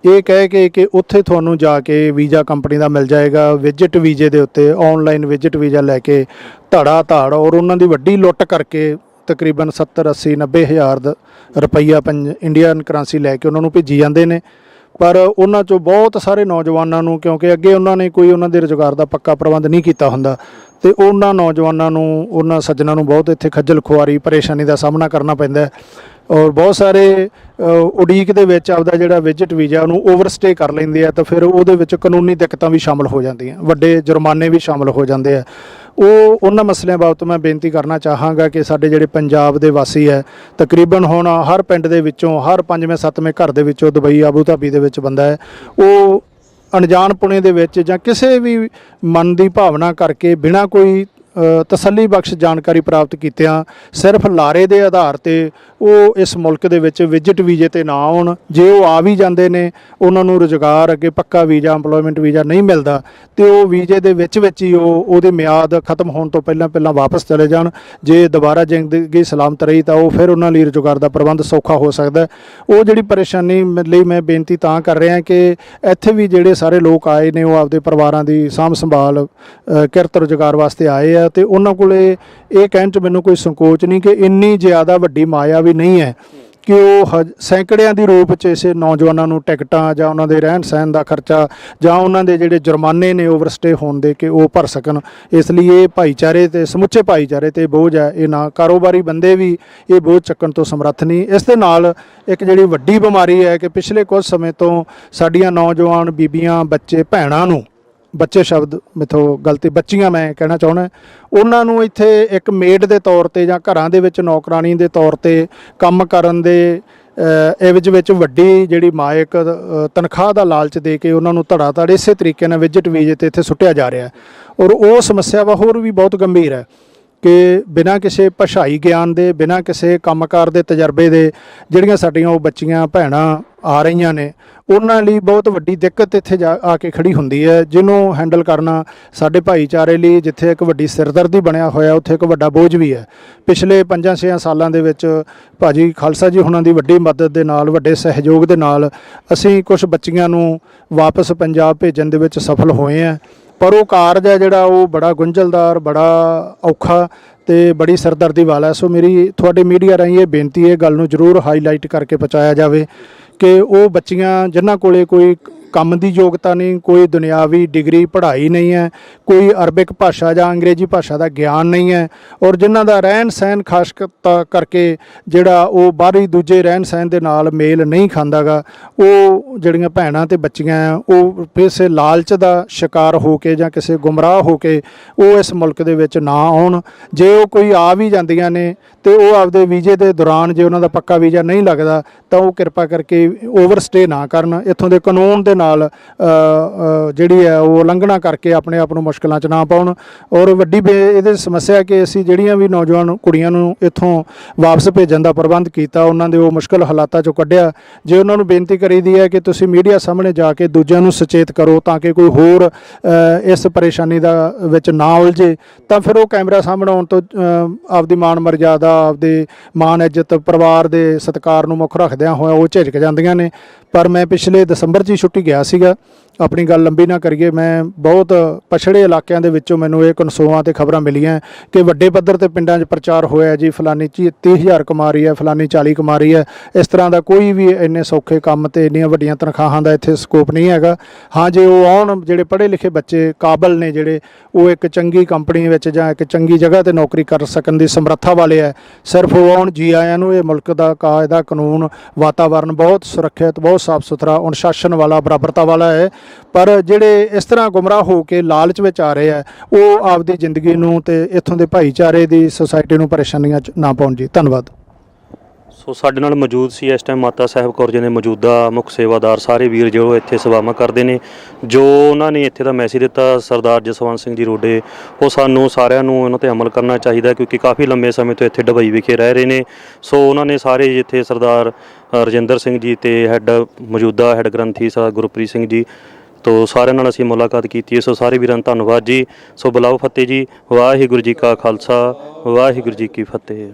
Speaker 3: ਇਹ ਕਹਿ ਕੇ ਕਿ ਉੱਥੇ ਤੁਹਾਨੂੰ ਜਾ ਕੇ ਵੀਜ਼ਾ ਕੰਪਨੀ ਦਾ ਮਿਲ ਜਾਏਗਾ, ਵਿਜ਼ਿਟ ਵੀਜ਼ੇ ਦੇ ਉੱਤੇ ਆਨਲਾਈਨ ਵਿਜ਼ਿਟ ਵੀਜ਼ਾ ਲੈ ਕੇ ਧੜਾ ਧੜ ਔਰ ਉਹਨਾਂ ਦੀ ਵੱਡੀ ਲੁੱਟ ਕਰਕੇ ਤਕਰੀਬਨ 70 80 90 ਹਜ਼ਾਰ ਰੁਪਈਆ ਇੰਡੀਅਨ ਕਰੰਸੀ ਲੈ ਕੇ ਉਹਨਾਂ ਨੂੰ ਭੇਜੀ ਜਾਂਦੇ ਨੇ। ਪਰ ਉਹਨਾਂ 'ਚੋਂ ਬਹੁਤ ਸਾਰੇ ਨੌਜਵਾਨਾਂ ਨੂੰ, ਕਿਉਂਕਿ ਅੱਗੇ ਉਹਨਾਂ ਨੇ ਕੋਈ ਉਹਨਾਂ ਦੇ ਰੁਜ਼ਗਾਰ ਦਾ ਪੱਕਾ ਪ੍ਰਬੰਧ ਨਹੀਂ ਕੀਤਾ ਹੁੰਦਾ, ਅਤੇ ਉਹਨਾਂ ਨੌਜਵਾਨਾਂ ਨੂੰ ਉਹਨਾਂ ਸੱਜਣਾਂ ਨੂੰ ਬਹੁਤ ਇੱਥੇ ਖੱਜਲ ਖੁਆਰੀ ਪਰੇਸ਼ਾਨੀ ਦਾ ਸਾਹਮਣਾ ਕਰਨਾ ਪੈਂਦਾ। ਔਰ ਬਹੁਤ ਸਾਰੇ ਉਡੀਕ ਦੇ ਵਿੱਚ ਆਪਦਾ ਜਿਹੜਾ ਵਿਜ਼ਿਟ ਵੀਜ਼ਾ ਉਹਨੂੰ ਓਵਰਸਟੇ ਕਰ ਲੈਂਦੇ ਆ, ਤਾਂ ਫਿਰ ਉਹਦੇ ਵਿੱਚ ਕਾਨੂੰਨੀ ਦਿੱਕਤਾਂ ਵੀ ਸ਼ਾਮਲ ਹੋ ਜਾਂਦੀਆਂ, ਵੱਡੇ ਜੁਰਮਾਨੇ ਵੀ ਸ਼ਾਮਲ ਹੋ ਜਾਂਦੇ ਆ। ਉਹਨਾਂ ਮਸਲਿਆਂ ਬਾਬਤ ਮੈਂ ਬੇਨਤੀ ਕਰਨਾ ਚਾਹਾਂਗਾ ਕਿ ਸਾਡੇ ਜਿਹੜੇ ਪੰਜਾਬ ਦੇ ਵਾਸੀ ਹੈ, ਤਕਰੀਬਨ ਹੁਣ ਹਰ ਪਿੰਡ ਦੇ ਵਿੱਚੋਂ ਹਰ 5ਵੇਂ 7ਵੇਂ ਘਰ ਦੇ ਵਿੱਚੋਂ ਦੁਬਈ ਆਬੂ ਧਾਬੀ ਦੇ ਵਿੱਚ ਬੰਦਾ ਹੈ, ਉਹ ਅਣਜਾਣਪੁਣੇ ਦੇ ਵਿੱਚ ਜਾਂ ਕਿਸੇ ਵੀ ਮਨ ਦੀ ਭਾਵਨਾ ਕਰਕੇ ਬਿਨਾਂ ਕੋਈ ਤਸੱਲੀ ਬਖਸ਼ ਜਾਣਕਾਰੀ ਪ੍ਰਾਪਤ ਕੀਤਿਆਂ ਸਿਰਫ ਲਾਰੇ ਦੇ ਆਧਾਰ 'ਤੇ ਉਹ ਇਸ ਮੁਲਕ ਦੇ ਵਿੱਚ ਵਿਜ਼ਿਟ ਵੀਜ਼ੇ 'ਤੇ ਨਾ ਆਉਣ। ਜੇ ਉਹ ਆ ਵੀ ਜਾਂਦੇ ਨੇ, ਉਹਨਾਂ ਨੂੰ ਰੁਜ਼ਗਾਰ ਅੱਗੇ ਪੱਕਾ ਵੀਜ਼ਾ ਇੰਪਲੋਇਮੈਂਟ ਵੀਜ਼ਾ ਨਹੀਂ ਮਿਲਦਾ, ਅਤੇ ਉਹ ਵੀਜ਼ੇ ਦੇ ਵਿੱਚ ਹੀ ਉਹਦੀ ਮਿਆਦ ਖਤਮ ਹੋਣ ਤੋਂ ਪਹਿਲਾਂ ਵਾਪਸ ਚਲੇ ਜਾਣ। ਜੇ ਦੁਬਾਰਾ ਜ਼ਿੰਦਗੀ ਸਲਾਮਤ ਰਹੀ ਤਾਂ ਉਹ ਫਿਰ ਉਹਨਾਂ ਲਈ ਰੁਜ਼ਗਾਰ ਦਾ ਪ੍ਰਬੰਧ ਸੌਖਾ ਹੋ ਸਕਦਾ। ਉਹ ਜਿਹੜੀ ਪਰੇਸ਼ਾਨੀ ਲਈ ਮੈਂ ਬੇਨਤੀ ਤਾਂ ਕਰ ਰਿਹਾ ਕਿ ਇੱਥੇ ਵੀ ਜਿਹੜੇ ਸਾਰੇ ਲੋਕ ਆਏ ਨੇ ਉਹ ਆਪਦੇ ਪਰਿਵਾਰਾਂ ਦੀ ਸਾਂਭ ਸੰਭਾਲ ਕਿਰਤ ਰੁਜ਼ਗਾਰ ਵਾਸਤੇ ਆਏ ਆ, ਅਤੇ ਉਹਨਾਂ ਕੋਲ ਇਹ ਕਹਿਣ 'ਚ ਮੈਨੂੰ ਕੋਈ ਸੰਕੋਚ ਨਹੀਂ ਕਿ ਇੰਨੀ ਜ਼ਿਆਦਾ ਵੱਡੀ ਮਾਇਆ ਵੀ ਨਹੀਂ ਹੈ ਕਿ ਉਹ ਸੈਂਕੜਿਆਂ ਦੀ ਰੂਪ 'ਚ ਇਸੇ ਨੌਜਵਾਨਾਂ ਨੂੰ ਟਿਕਟਾਂ ਜਾਂ ਉਹਨਾਂ ਦੇ ਰਹਿਣ ਸਹਿਣ ਦਾ ਖਰਚਾ ਜਾਂ ਉਹਨਾਂ ਦੇ ਜਿਹੜੇ ਜੁਰਮਾਨੇ ਨੇ ਓਵਰਸਟੇ ਹੋਣ ਦੇ ਕਿ ਉਹ ਭਰ ਸਕਣ। ਇਸ ਲਈ ਇਹ ਭਾਈਚਾਰੇ ਤੇ ਸਮੁੱਚੇ ਭਾਈਚਾਰੇ ਤੇ ਬੋਝ ਹੈ, ਇਹ ਨਾ ਕਾਰੋਬਾਰੀ ਬੰਦੇ ਵੀ ਇਹ ਬੋਝ ਚੱਕਣ ਤੋਂ ਸਮਰੱਥ ਨਹੀਂ। ਇਸ ਦੇ ਨਾਲ ਇੱਕ ਜਿਹੜੀ ਵੱਡੀ ਬਿਮਾਰੀ ਹੈ ਕਿ ਪਿਛਲੇ ਕੁਝ ਸਮੇਂ ਤੋਂ ਸਾਡੀਆਂ ਨੌਜਵਾਨ ਬੀਬੀਆਂ, ਬੱਚੇ, ਭੈਣਾਂ ਨੂੰ, ਬੱਚੇ ਸ਼ਬਦ ਮੈਥੋਂ ਗਲਤੀ, ਬੱਚੀਆਂ ਮੈਂ ਕਹਿਣਾ ਚਾਹੁੰਦਾ, ਉਹਨਾਂ ਨੂੰ ਇੱਥੇ ਇੱਕ ਮੇਡ ਦੇ ਤੌਰ 'ਤੇ ਜਾਂ ਘਰਾਂ ਦੇ ਵਿੱਚ ਨੌਕਰਾਨੀ ਦੇ ਤੌਰ 'ਤੇ ਕੰਮ ਕਰਨ ਦੇ ਐਵਜ ਵਿੱਚ ਵੱਡੀ ਜਿਹੜੀ ਮਾਇਕ ਤਨਖਾਹ ਦਾ ਲਾਲਚ ਦੇ ਕੇ ਉਹਨਾਂ ਨੂੰ ਧੜਾ ਧੜ ਇਸੇ ਤਰੀਕੇ ਨਾਲ ਵਿਜ਼ਿਟ ਵੀਜ਼ੇ 'ਤੇ ਇੱਥੇ ਸੁੱਟਿਆ ਜਾ ਰਿਹਾ। ਔਰ ਉਹ ਸਮੱਸਿਆ ਹੋਰ ਵੀ ਬਹੁਤ ਗੰਭੀਰ ਹੈ ਕਿ ਬਿਨਾਂ ਕਿਸੇ ਭਾਸ਼ਾਈ ਗਿਆਨ ਦੇ, ਬਿਨਾਂ ਕਿਸੇ ਕੰਮਕਾਰ ਦੇ ਤਜਰਬੇ ਦੇ ਜਿਹੜੀਆਂ ਸਾਡੀਆਂ ਉਹ ਬੱਚੀਆਂ ਭੈਣਾਂ ਆ ਰਹੀਆਂ ਨੇ, ਉਹਨਾਂ ਲਈ ਬਹੁਤ ਵੱਡੀ ਦਿੱਕਤ ਇੱਥੇ ਆ ਕੇ ਖੜੀ ਹੁੰਦੀ ਹੈ, ਜਿਹਨੂੰ ਹੈਂਡਲ ਕਰਨਾ ਸਾਡੇ ਭਾਈਚਾਰੇ ਲਈ ਜਿੱਥੇ ਇੱਕ ਵੱਡੀ ਸਿਰਦਰਦੀ ਬਣਿਆ ਹੋਇਆ, ਉੱਥੇ ਇੱਕ ਵੱਡਾ ਬੋਝ ਵੀ ਹੈ। ਪਿਛਲੇ 5-6 ਸਾਲਾਂ ਦੇ ਵਿੱਚ ਭਾਜੀ ਖਾਲਸਾ ਜੀ ਹੁਣਾਂ ਦੀ ਵੱਡੀ ਮਦਦ ਦੇ ਨਾਲ, ਵੱਡੇ ਸਹਿਯੋਗ ਦੇ ਨਾਲ ਅਸੀਂ ਕੁਝ ਬੱਚੀਆਂ ਨੂੰ ਵਾਪਸ ਪੰਜਾਬ ਭੇਜਣ ਦੇ ਵਿੱਚ ਸਫਲ ਹੋਏ ਹਾਂ। ਪਰ ਉਹ ਕਾਰਜ ਹੈ ਜਿਹੜਾ ਉਹ ਬੜਾ ਗੁੰਝਲਦਾਰ, ਬੜਾ ਔਖਾ ਤੇ ਬੜੀ ਸਿਰਦਰਦੀ ਵਾਲਾ ਹੈ। ਸੋ ਮੇਰੀ ਤੁਹਾਡੇ ਮੀਡੀਆ ਰਾਹੀਂ ਇਹ ਬੇਨਤੀ ਹੈ, ਗੱਲ ਨੂੰ ਜ਼ਰੂਰ ਹਾਈਲਾਈਟ ਕਰਕੇ ਪਹੁੰਚਾਇਆ ਜਾਵੇ ਕਿ ਉਹ ਬੱਚੀਆਂ ਜਿਨ੍ਹਾਂ ਕੋਲੇ ਕੋਈ ਕੰਮ ਦੀ ਯੋਗਤਾ ਨਹੀਂ, ਕੋਈ ਦੁਨਿਆਵੀ ਡਿਗਰੀ ਪੜ੍ਹਾਈ ਨਹੀਂ ਹੈ, ਕੋਈ ਅਰਬਿਕ ਭਾਸ਼ਾ ਜਾਂ ਅੰਗਰੇਜ਼ੀ ਭਾਸ਼ਾ ਦਾ ਗਿਆਨ ਨਹੀਂ ਹੈ, ਔਰ ਜਿਨ੍ਹਾਂ ਦਾ ਰਹਿਣ ਸਹਿਣ ਖਾਸ ਕਰਕੇ ਜਿਹੜਾ ਉਹ ਬਾਹਰੀ ਦੂਜੇ ਰਹਿਣ ਸਹਿਣ ਦੇ ਨਾਲ ਮੇਲ ਨਹੀਂ ਖਾਂਦਾਗਾ, ਉਹ ਜਿਹੜੀਆਂ ਭੈਣਾਂ ਤੇ ਬੱਚੀਆਂ ਆ ਉਹ ਕਿਸੇ ਲਾਲਚ ਦਾ ਸ਼ਿਕਾਰ ਹੋ ਕੇ ਜਾਂ ਕਿਸੇ ਗੁੰਮਰਾਹ ਹੋ ਕੇ ਉਹ ਇਸ ਮੁਲਕ ਦੇ ਵਿੱਚ ਨਾ ਆਉਣ। ਜੇ ਉਹ ਕੋਈ ਆ ਵੀ ਜਾਂਦੀਆਂ ਨੇ ਤੇ ਉਹ ਆਪਦੇ ਵੀਜ਼ੇ ਦੇ ਦੌਰਾਨ ਜੇ ਉਹਨਾਂ ਦਾ ਪੱਕਾ ਵੀਜ਼ਾ ਨਹੀਂ ਲੱਗਦਾ ਤਾਂ ਉਹ ਕਿਰਪਾ ਕਰਕੇ ਓਵਰਸਟੇ ਨਾ ਕਰਨ, ਇੱਥੋਂ ਦੇ ਕਾਨੂੰਨ ਦੇ ਨਾਲ ਜਿਹੜੀ ਹੈ ਉਹ ਉਲੰਘਣਾ ਕਰਕੇ ਆਪਣੇ ਆਪ ਨੂੰ ਮੁਸ਼ਕਲਾਂ 'ਚ ਨਾ ਪਾਉਣ। ਔਰ ਵੱਡੀ ਇਹਦੇ ਸਮੱਸਿਆ ਕਿ ਅਸੀਂ ਜਿਹੜੀਆਂ ਵੀ ਨੌਜਵਾਨ ਕੁੜੀਆਂ ਨੂੰ ਇੱਥੋਂ ਵਾਪਸ ਭੇਜਣ ਦਾ ਪ੍ਰਬੰਧ ਕੀਤਾ, ਉਹਨਾਂ ਦੇ ਉਹ ਮੁਸ਼ਕਲ ਹਾਲਾਤਾਂ 'ਚੋਂ ਕੱਢਿਆ। ਜੇ ਉਹਨਾਂ ਨੂੰ ਬੇਨਤੀ ਕਰੀਦੀ ਹੈ ਕਿ ਤੁਸੀਂ ਮੀਡੀਆ ਸਾਹਮਣੇ ਜਾ ਕੇ ਦੂਜਿਆਂ ਨੂੰ ਸੁਚੇਤ ਕਰੋ ਤਾਂ ਕਿ ਕੋਈ ਹੋਰ ਇਸ ਪਰੇਸ਼ਾਨੀ ਦਾ ਵਿੱਚ ਨਾ ਉਲਝੇ, ਤਾਂ ਫਿਰ ਉਹ ਕੈਮਰਾ ਸਾਹਮਣੇ ਆਉਣ ਤੋਂ ਆਪਦੀ ਮਾਣ ਮਰਜ਼ਾਦਾ, ਆਪਦੇ ਮਾਣ ਇੱਜ਼ਤ, ਪਰਿਵਾਰ ਦੇ ਸਤਿਕਾਰ ਨੂੰ ਮੁੱਖ ਰੱਖਦਿਆਂ ਹੋਇਆ ਉਹ ਝਿਜਕ ਜਾਂਦੀਆਂ ਨੇ। ਪਰ ਮੈਂ ਪਿਛਲੇ ਦਸੰਬਰ 'ਚ ਹੀ ਛੁੱਟੀ ਗਿਆ ਸੀਗਾ। ਆਪਣੀ ਗੱਲ ਲੰਬੀ ਨਾ ਕਰੀਏ, ਮੈਂ ਬਹੁਤ ਪਛੜੇ ਇਲਾਕਿਆਂ ਦੇ ਵਿੱਚੋਂ ਮੈਨੂੰ ਇਹ ਕਨਸੋਆਂ ਤੇ ਖਬਰਾਂ ਮਿਲੀਆਂ ਕਿ ਵੱਡੇ ਪੱਧਰ ਤੇ ਪਿੰਡਾਂ 'ਚ ਪ੍ਰਚਾਰ ਹੋਇਆ ਜੀ ਫਲਾਨੀ 30,000 ਕਮਾ ਰਹੀ ਹੈ, ਫਲਾਨੀ 40 ਕਮਾ ਰਹੀ ਹੈ। ਇਸ ਤਰ੍ਹਾਂ ਦਾ ਕੋਈ ਵੀ ਇੰਨੇ ਸੌਖੇ ਕੰਮ ਤੇ ਇੰਨੀਆਂ ਵੱਡੀਆਂ ਤਨਖਾਹਾਂ ਦਾ ਇੱਥੇ ਸਕੋਪ ਨਹੀਂ ਹੈਗਾ। ਹਾਂ, ਜੇ ਉਹ ਆਉਣ, ਜਿਹੜੇ ਪੜ੍ਹੇ ਲਿਖੇ ਬੱਚੇ ਕਾਬਲ ਨੇ, ਜਿਹੜੇ ਉਹ ਇੱਕ ਚੰਗੀ ਕੰਪਨੀ ਵਿੱਚ ਜਾਂ ਇੱਕ ਚੰਗੀ ਜਗ੍ਹਾ ਤੇ ਨੌਕਰੀ ਕਰ ਸਕਣ ਦੀ ਸਮਰੱਥਾ ਵਾਲੇ ਹੈ, ਸਿਰਫ ਉਹ ਆਉਣ, ਜੀ ਆਇਆਂ ਨੂੰ। ਇਹ ਮੁਲਕ ਦਾ ਕਾਇਦਾ, ਕਾਨੂੰਨ, ਵਾਤਾਵਰਨ ਬਹੁਤ ਸੁਰੱਖਿਅਤ, ਬਹੁਤ ਸਾਫ਼ ਸੁਥਰਾ, ਅਨੁਸ਼ਾਸਨ ਵਾਲਾ, ਬਰਾਬਰਤਾ ਵਾਲਾ ਹੈ। ਪਰ ਜਿਹੜੇ ਇਸ ਤਰ੍ਹਾਂ ਗੁੰਮਰਾਹ ਹੋ ਕੇ ਲਾਲਚ ਵਿੱਚ ਆ ਰਹੇ ਆ, ਉਹ ਆਪਦੀ ਜ਼ਿੰਦਗੀ ਨੂੰ ਤੇ ਇੱਥੋਂ ਦੇ ਭਾਈਚਾਰੇ ਦੀ, ਸੁਸਾਇਟੀ ਨੂੰ ਪਰੇਸ਼ਾਨੀਆਂ 'ਚ ਨਾ ਪਾਉਣ ਜੀ। ਧੰਨਵਾਦ।
Speaker 2: ਸੋ ਸਾਡੇ ਨਾਲ ਮੌਜੂਦ ਸੀ ਇਸ ਟਾਈਮ ਮਾਤਾ ਸਾਹਿਬ ਕੌਰ ਜੀ ਨੇ, ਮੌਜੂਦਾ ਮੁੱਖ ਸੇਵਾਦਾਰ, ਸਾਰੇ ਵੀਰ ਜੋ ਇੱਥੇ ਸੇਵਾਵਾਂ ਕਰਦੇ ਨੇ। ਜੋ ਉਹਨਾਂ ਨੇ ਇੱਥੇ ਦਾ ਮੈਸੇਜ ਦਿੱਤਾ ਸਰਦਾਰ ਜਸਵੰਤ ਸਿੰਘ ਜੀ ਰੋਡੇ, ਉਹ ਸਾਨੂੰ ਸਾਰਿਆਂ ਨੂੰ ਉਹਨਾਂ 'ਤੇ ਅਮਲ ਕਰਨਾ ਚਾਹੀਦਾ, ਕਿਉਂਕਿ ਕਾਫੀ ਲੰਬੇ ਸਮੇਂ ਤੋਂ ਇੱਥੇ ਡਬਈ ਵਿਖੇ ਰਹਿ ਰਹੇ ਨੇ। ਸੋ ਉਹਨਾਂ ਨੇ ਸਾਰੇ ਜਿੱਥੇ ਸਰਦਾਰ ਰਜਿੰਦਰ ਸਿੰਘ ਜੀ ਤੇ ਮੌਜੂਦਾ ਹੈੱਡ ਗ੍ਰੰਥੀ ਸਰਦਾਰ ਗੁਰਪ੍ਰੀਤ ਸਿੰਘ ਜੀ ਤੋਂ ਸਾਰਿਆਂ ਨਾਲ ਅਸੀਂ ਮੁਲਾਕਾਤ ਕੀਤੀ ਹੈ। ਸੋ ਸਾਰੇ ਵੀਰਾਂ ਨੂੰ ਧੰਨਵਾਦ ਜੀ। ਸੋ ਬੁਲਾਓ ਫਤਿਹ ਜੀ। ਵਾਹਿਗੁਰੂ ਜੀ ਕਾ ਖਾਲਸਾ, ਵਾਹਿਗੁਰੂ ਜੀ ਕੀ ਫਤਿਹ।